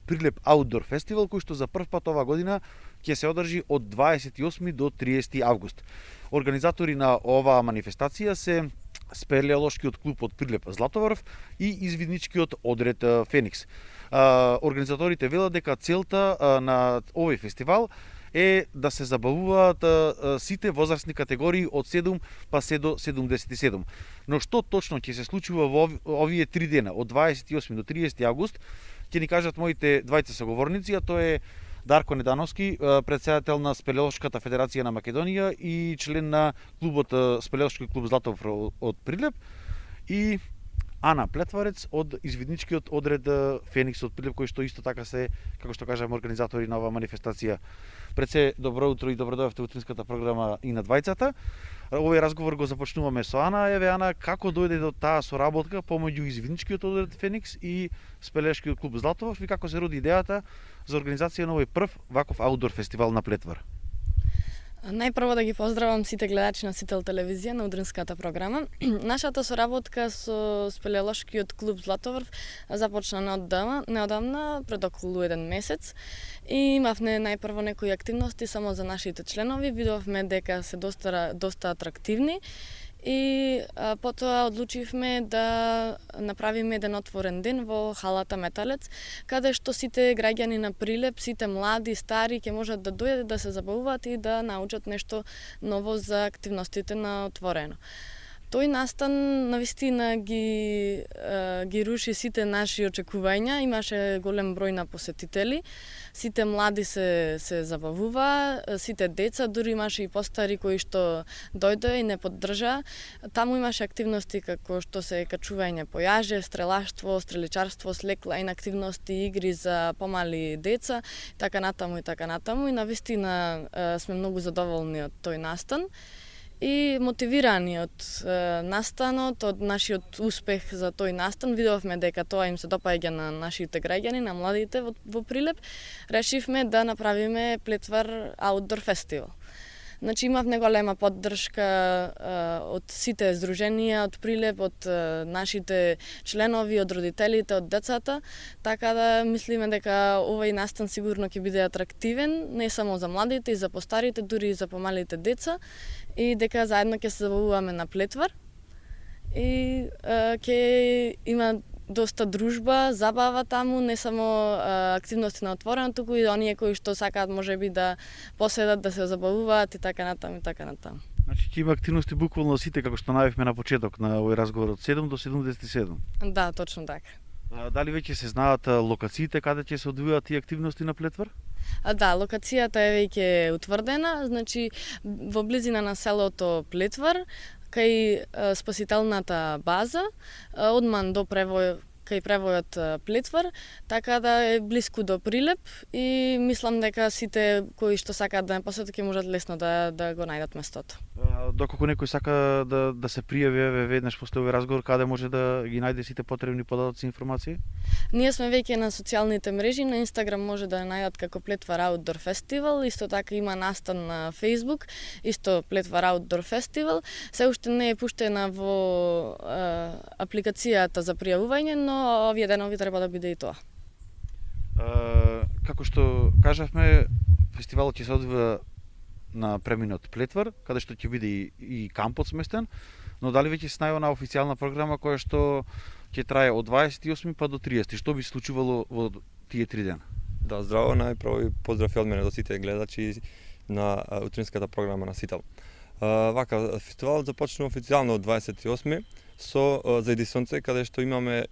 Прилеп Outdoor Festival, кој што за прв пат ова година ќе се одржи од 28 до 30 август. Организатори на оваа манифестација се спелеолошкиот клуб од Прилеп Златоврв и извидничкиот одред Феникс. Организаторите велат дека целта на овој фестивал е да се забавуваат сите возрастни категории од 7 па се до 77. Но што точно ќе се случува во овие 3 дена, од 28 до 30 август, ќе ни кажат моите двајца соговорници, а тоа е Дарко Недановски, председател на Спелеолошката федерација на Македонија и член на клубот Спелеолошки клуб Златоврв од Прилеп, и Ана Плетварец од извидничкиот одред Феникс од Прилеп, кој што исто така се, како што кажам, организатори на оваа манифестација. Пред се, добро утро и добро дојавте во утринската програма и на двајцата. Овој разговор го започнуваме со Ана. Еве, Ана, како дојде до таа соработка помеѓу извидничкиот одред Феникс и Спелеолошкиот клуб Златоврв и како се роди идејата за организација на овој прв ваков аутдор фестивал на Плетвар? Најпрво да ги поздравам сите гледачи на Сител телевизија на утринската програма. Нашата соработка со Спелеолошкиот клуб Златоврв започна неодамна, пред околу 1 месец. И имавме најпрво некои активности само за нашите членови. Видовме дека се доста атрактивни. И потоа одлучивме да направиме еден отворен ден во халата Металец, каде што сите граѓани на Прилеп, сите млади, стари, ќе можат да дојдат да се забавуваат и да научат нешто ново за активностите на отворено. Тој настан навистина ги руши сите наши очекувања, имаше голем број на посетители, сите млади се забавува, сите деца, дури имаше и постари кои што дојде и не поддржа. Таму имаше активности како што се качување по јаже, стрелаштво, стреличарство, слеклайн активности, игри за помали деца, така натаму и навистина сме многу задоволни од тој настан. И мотивирани од настанот, од нашиот успех за тој настан, видовме дека тоа им се допаѓа на нашите граѓани, на младите во Прилеп, решивме да направиме Плетвар Outdoor Festival. Значи имавме голема поддршка од сите здруженија од Прилеп, од нашите членови, од родителите, од децата, така да мислиме дека овој настан сигурно ќе биде атрактивен, не само за младите и за постарите, дури и за помалите деца, и дека заедно ќе се забавуваме на Плетвар и ќе има доста дружба, забава таму, не само активности на отворено, туку и оние кои што сакаат можеби да поседат, да се забавуваат и така натаму. Значи ќе има активности буквално сите, како што најавивме на почеток на овој разговор, од 7 до 77. Да, точно така. Дали веќе се знаат локациите каде ќе се одвијаат тие активности на Плетвар? Да, локацијата е веќе утврдена, значи во близина на селото Плетвар, кај спасителната база, одман до кај превојот Плетвар, така да е блиску до Прилеп и мислам дека сите кои што сакаат да ме посетат ќе можат лесно да го најдат местото. Доколку некој сака да се пријави веднаш после овој разговор, каде може да ги најде сите потребни податоци и информации? Ние сме веќе на социјалните мрежи, на Инстаграм може да најдат како Плетвар Outdoor Festival, исто така има настан на Facebook, исто Плетвар Outdoor Festival. Се уште не е пуштена во апликацијата за пријавување, но овие денови треба да биде и тоа. Како што кажавме, фестивалот ќе се одвива на преминот Плетвар, каде што ќе биде и кампот сместен, но дали веќе се најава на официјална програма која што ќе трае од 28 па до 30, што би се случувало во тие 3 дена? Да, здраво, најпрво и поздрав од мене до сите гледачи на утринската програма на Сител. Вака, фестивалот започнува официјално од 28 со Зајди сонце, каде што имаме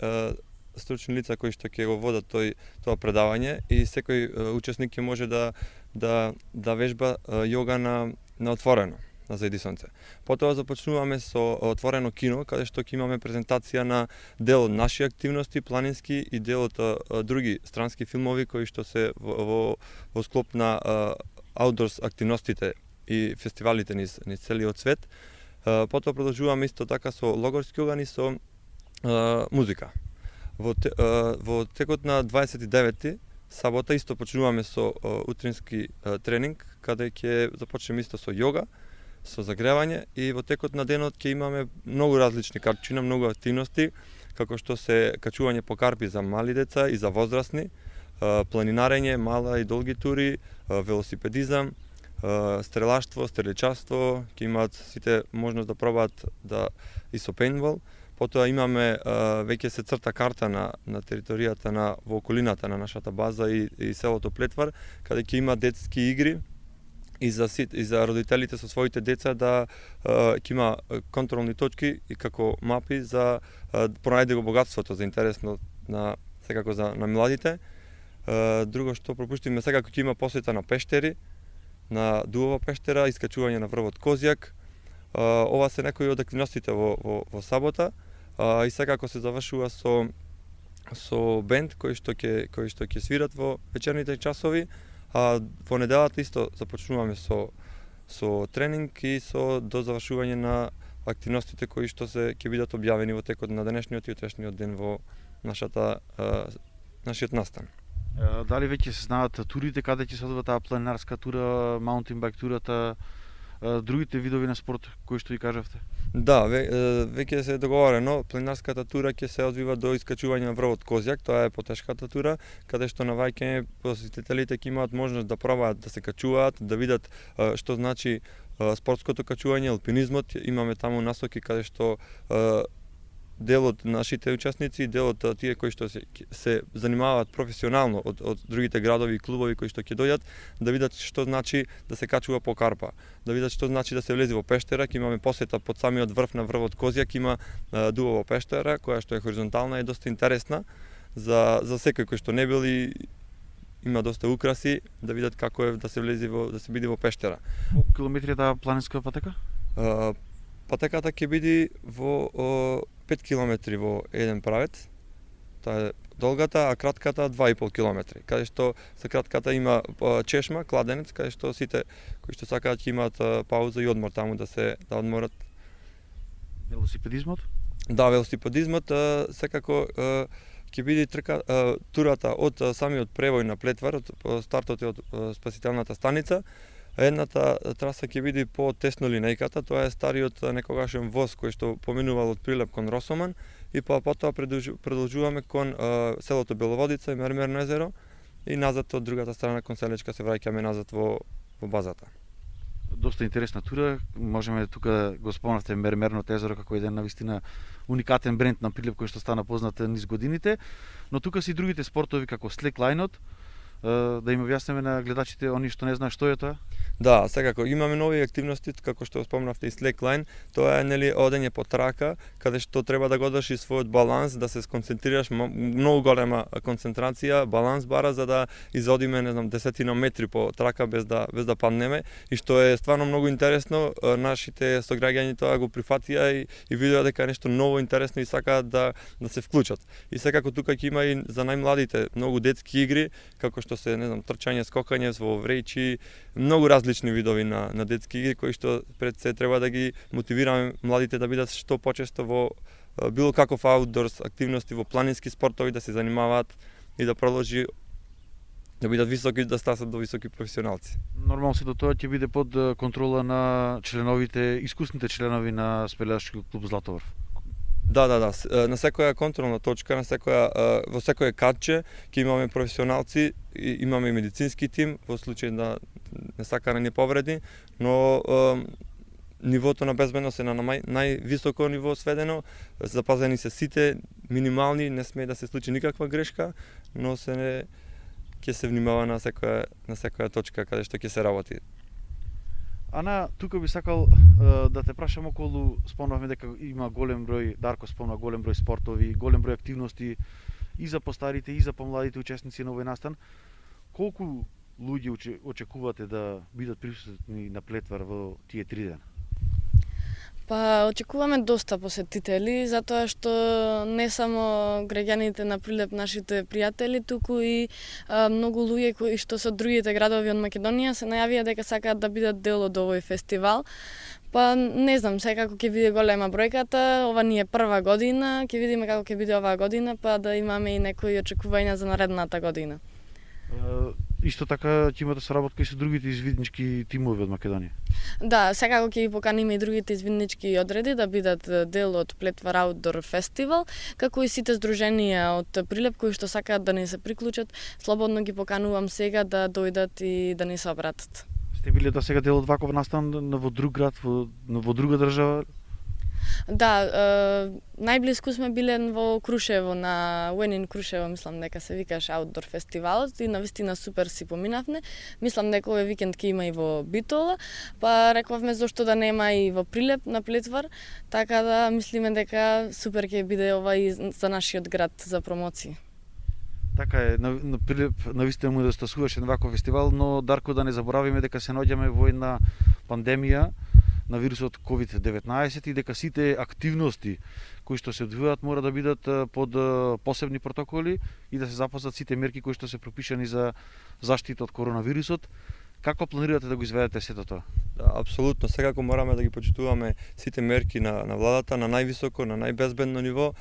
стручни лица кои што ќе го водат тоа предавање и секој учесник ќе може да вежба јога на отворено на Зајди сонце. Потоа започнуваме со отворено кино, каде што ќе имаме презентација на дел од наши активности планински и дел од други странски филмови кои што се во склоп на аутдорс активностите и фестивалите низ целиот свет. Потоа продолжуваме исто така со логорски оган и со музика. Во текот на 29 сабота исто почнуваме со утрински тренинг, каде ќе започнеме исто со јога, со загревање и во текот на денот ќе имаме многу различни карчина, многу активности, како што се качување по карпи за мали деца и за возрастни, планинарење, мала и долги тури, велосипедизам, стрелаштво, стреличарство, ќе имаат сите можност да пробаат и со пейнтбол. Потоа имаме веќе се црта карта на територијата во околината на нашата база и селото Плетвар, каде ќе има детски игри и за родителите со своите деца да ќе има контролни точки и како мапи за пронајде го богатството за интересно секако на младите. Друго што пропуштиме, секако ќе има посета на пештери, на Дуова пештера, искачување на врвот Козјак. Ова се некои од активностите во сабота и секако се завршува со бенд кои што ќе свират во вечерните часови, а во неделата исто започнуваме со тренинг и до завршување на активностите кои што ќе бидат објавени во текот на денешниот и утрешниот ден во нашиот настан. Дали веќе се знаат турите каде ќе се одва таа планинарска тура, маунтин байк турата, другите видови на спорт кои што ви кажавте? Да, веќе се договорено, планинарската тура ќе се одвива до искачување на врвот Козјак, тоа е потешката тура, каде што наваѓање посетителите ќе имаат можност да пробаат да се качуваат, да видат што значи спортското качување, алпинизмот. Имаме таму насоки каде што дел од нашите учесници, дел од тие кои што се занимаваат професионално од другите градови и клубови кои што ќе дојдат, да видат што значи да се качува по карпа, да видат што значи да се влезе во пештера. Ќе имаме посета под самиот врв на врвот Козјак, има Дуова пештера која што е хоризонтална и доста интересна за секој кој што не бил и има доста украси да видат како е да се влезе да се биде во пештера. Колку километри е таа планинска патека? Патеката ќе биде во 5 километри во еден правец. Тоа е долгата, а кратката 2,5 километри. Каде што за кратката има чешма, кладенец, каде што сите кои што сакаат ќе имаат пауза и одмор таму да одморат. Велосипедизмот? Да, велосипедизмот секако ќе биде турата од самиот превој на Плетвар, од стартот од спасителната станица. Едната траса ќе биде по тесно линејката, тоа е стариот некогашен воз кој што поминувал од Прилеп кон Росоман и потоа продолжуваме кон селото Беловодица и Мермерно езеро и назад од другата страна кон Селечка се враќаме назад во базата. Доста интересна тура, можеме тука да го спомнавте Мермерното езеро како еден навистина уникатен бренд на Прилеп кој што стана познат низ годините, но тука се и другите спортови како слеклајнот. Да им објаснеме на гледачите, они што не знаат што е тоа? Да, секако имаме нови активности, како што спомнавте и slackline, тоа е одење по трака, каде што треба да го држиш својот баланс, да се сконцентрираш, многу голема концентрација, баланс бара за да изодиме, не знам, 10 метри по трака без да паднеме, и што е стварно многу интересно. Нашите сограѓањи тоа го прифатија и видеа дека е нешто ново интересно и сакаат да се вклучат. И секако тука ќе има и за најмладите многу детски игри, како што се, не знам, трчање, скокање во врејчи, многу различни видови на детски игри кои што пред се треба да ги мотивираме младите да бидат што почесто во било каков аутдорс активности, во планински спортови да се занимаваат и да продолжи да бидат високи, да стасат до високи професионалци. Нормално сето тоа ќе биде под контрола на членовите, искусните членови на спелеачки клуб Златоврв. Да, на секоја контролна точка, во секој катче ќе имаме професионалци, имаме и медицински тим во случај да не сакаме ни повреди, но нивото на безбедност е на највисоко ниво сведено, запазени се сите минимални, не смее да се случи никаква грешка, но ќе се внимава на секоја точка каде што ќе се работи. Ана, тука би сакал да те прашам околу, спомнавме дека има голем број, Дарко спомна голем број спортови, голем број активности и за постарите и за помладите учесници на овој настан. Колку луѓе очекувате да бидат присутни на Плетвар во тие 3 дена? Па очекуваме доста посетители, затоа што не само граѓаните на Прилеп, нашите пријатели, туку и многу луѓе кои што се од другите градови од Македонија се најавија дека сакаат да бидат дел од овој фестивал. Па не знам, секако ќе биде голема бројката, ова ни е прва година, ќе видиме како ќе биде оваа година, па да имаме и некои очекувања за наредната година. Исто така ќе имате соработка и со другите извиднички тимови од Македонија. Да, секако ќе ги поканиме и другите извиднички одреди да бидат дел од Плетвар Outdoor Festival, како и сите здруженија од Прилеп кои што сакаат да ни се приклучат, слободно ги поканувам сега да дојдат и да ни се обратат. Сте биле до сега дел од ваков настан во друг град, во друга држава? Да, најблиску сме биле во Крушево, на Уенин Крушево, мислам дека се викаш Outdoor фестивалот и навистина супер си поминавме. Мислам дека овој викенд ќе има и во Битола, па рековме зошто да нема и во Прилеп на Плетвар, така да мислиме дека супер ќе биде ова и за нашиот град за промоција. Така е, на Прилеп навистина му недостасуваше на ваков фестивал, но Дарко да не заборавиме дека се наоѓаме во една пандемија на вирусот COVID-19 и дека сите активности кои што се одвиваат мора да бидат под посебни протоколи и да се запазат сите мерки кои што се пропишани за заштита од коронавирусот. Како планирате да го изведете сето тоа? Да, апсолутно, секако мораме да ги почитуваме сите мерки на владата на највисоко, на најбезбедно ниво,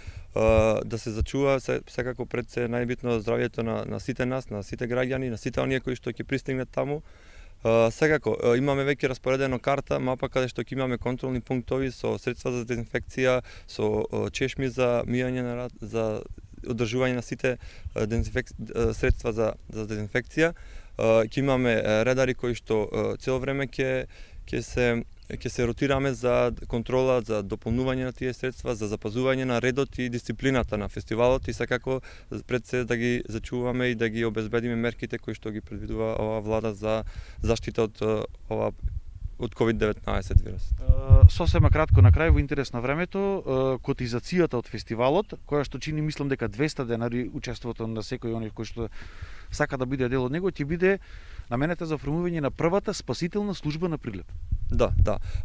да се зачува секако пред се најбитно здравјето на сите нас, на сите граѓани, на сите оние кои што ќе пристигнат таму. Секако, имаме веќе распоредено карта, мапа каде што ќе имаме контролни пунктови со средства за дезинфекција, со чешми за мијање на рат, за одржување на сите средства за дезинфекција. Ќе имаме редари кои што цело време ќе се ротираме за контрола, за дополнување на тие средства, за запазување на редот и дисциплината на фестивалот и секако пред се да ги зачуваме и да ги обезбедиме мерките кои што ги предвидува оваа влада за заштита од COVID-19 вирус. Сосема кратко на крај во интерес на времето, котизацијата од фестивалот, која што чини мислам дека 200 денари учеството на секој оној кој што сака да биде дел од него, ќе биде наменета за формување на првата спасителна служба на Прилеп. Да.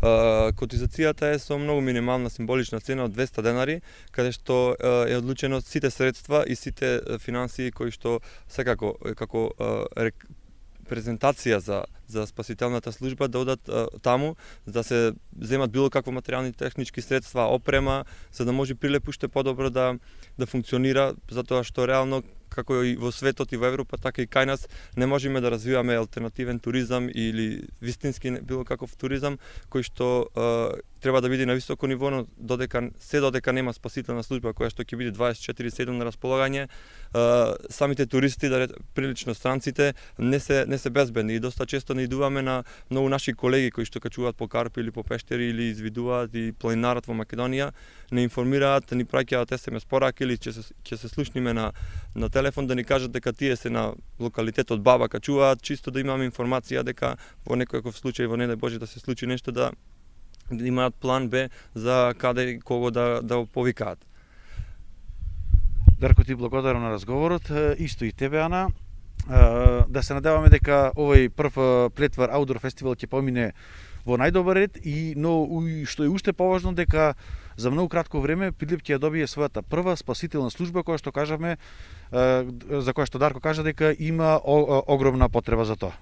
Котизацијата е со многу минимална символична цена од 200 денари, каде што е одлучено сите средства и сите финансии кои што секако како презентација за спасителната служба да одат таму, да се земат било какво материјални технички средства, опрема, за да може Прилеп уште подобро да функционира, затоа што реално како и во светот и во Европа, така и кај нас не можеме да развиваме алтернативен туризам или вистински било каков туризам кој што треба да биде на високо ниво, но додека нема спасителна служба која што ќе биде 24/7 на располагање, самите туристи, прилично странците, не се безбедни и доста често не идуваме на многу наши колеги кои што качуваат по карпи или по пештери или извидуваат и планинарат во Македонија, не информираат, ни праќаат SMS пораки или ќе се слушниме на телефон да ни кажат дека тие се на локалитетот Баба качуваат, чисто да имаме информација дека во некој случај, во не дај Боже да се случи нешто, да имаат план Б за каде и кого да повикаат. Дарко, ти благодарам на разговорот, исто и тебе, Ана. Да се надеваме дека овој прв Плетвар Outdoor Festival ќе помине во најдобар ред но што е уште поважно дека за многу кратко време Прилеп ќе ја добие својата прва спасителна служба која што кажавме, за која што Дарко кажа дека има огромна потреба за тоа.